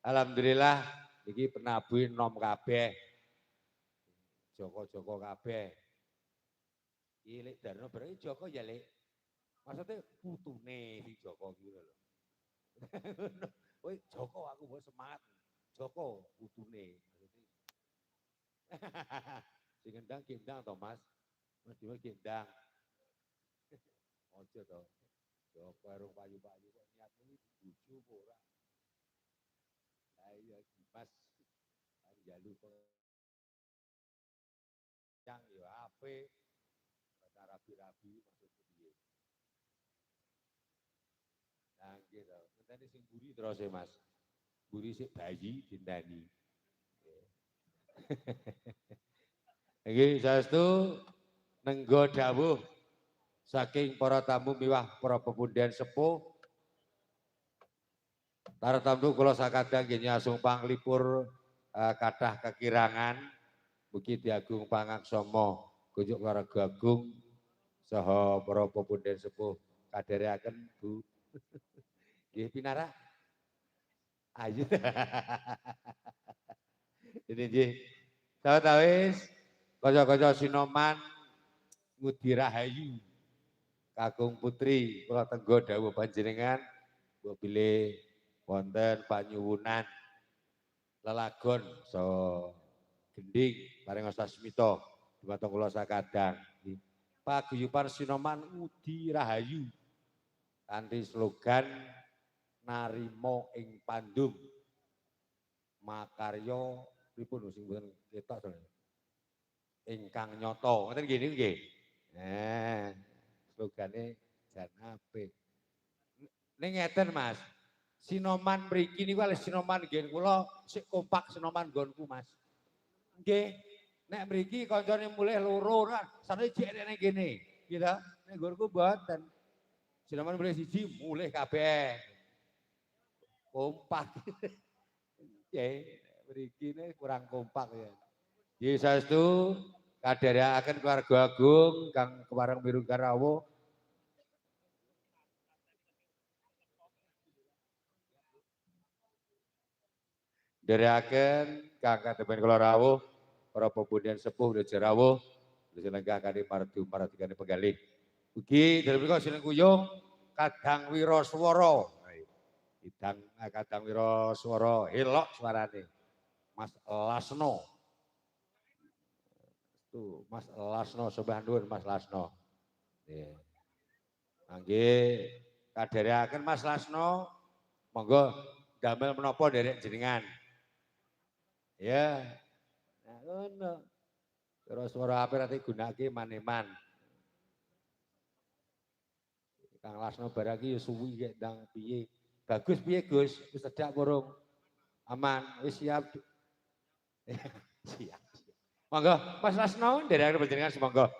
Alhamdulillah iki penabuh nom kabeh. Joko-joko kabeh. Iki lek darno berarti Joko ya lek. Maksudnya putune si Joko gitu lho. Woi Joko aku mau semangat. Joko putune. Sing gendang gendang to Mas. Mas Dewa gendang. Ojo to. Joko arung payu-payu kok niatmu iki bojo apa ora? Lah iya Mas jalu yang ya apik. Rada rabi-rabi maksudku piye. Nah gitu. Ngenteni sing buri terus ya Mas. Buri sik bayi dinteni. Iki saestu nenggo dawuh saking para tamu miwah para pepundhen sepuh. Para tamu kula sakadang nggih nyasung panglipur kathah kekirangan mugi diagung pangaksama kunjuk warga agung saha para pepundhen sepuh kadhereaken Bu. Nggih pinara. Ayo. Ini nggih. Sawetawis kanca-kanca Sinoman Ngudi Rahayu Kakung Putri kula tenggo dawuh panjenengan mbok bilih wonten panyuwunan lelagon so gending paring sasmita dumateng kula sakadang paguyuban Sinoman Ngudi Rahayu kanthi slogan narima ing pandum makarya pripun sing mboten ketok to ingkang nyata ngoten nggih niku nggih. Slogane jan apik. Ning ngeten Mas. Sinoman mriki niku kalih Sinoman nggih kula sik kompak Sinoman nggonku Mas. Nggih. Nek mriki kancane mulih loro ora sane jek nek kene. Gitu. Nek nggonku mboten. Sinoman mulih siji mulih kabeh. Kompak. Nggih, mriki ne kurang kompak ya. Nggih saestu kadherekaken keluarga agung kang kepareng miru karawuh Dherekaken kang kademen kula rawuh para pepundhen sepuh Desa rawuh disenengah kanthi mardu maradikane penggalih. Ugi dalem menika sinengkuyung Kadang Wiraswara. Idang Kadang Wiraswara elok suarane. Mas Lasno. Tuh, Mas Lasno sembah nuwun Mas Lasno. Nggih. Nggih kadherekaken Mas Lasno monggo damel menapa nderek jenengan. Ya. Nah, ngono. Terus suara apa nanti gunake maneman. Kang Lasno barang ya suwi gek ndang piye. Bagus piye Gus? Wis sedak kurung. Aman, wis siap. Siap. Monggo Mas Lasno nderek panjenengan semonggo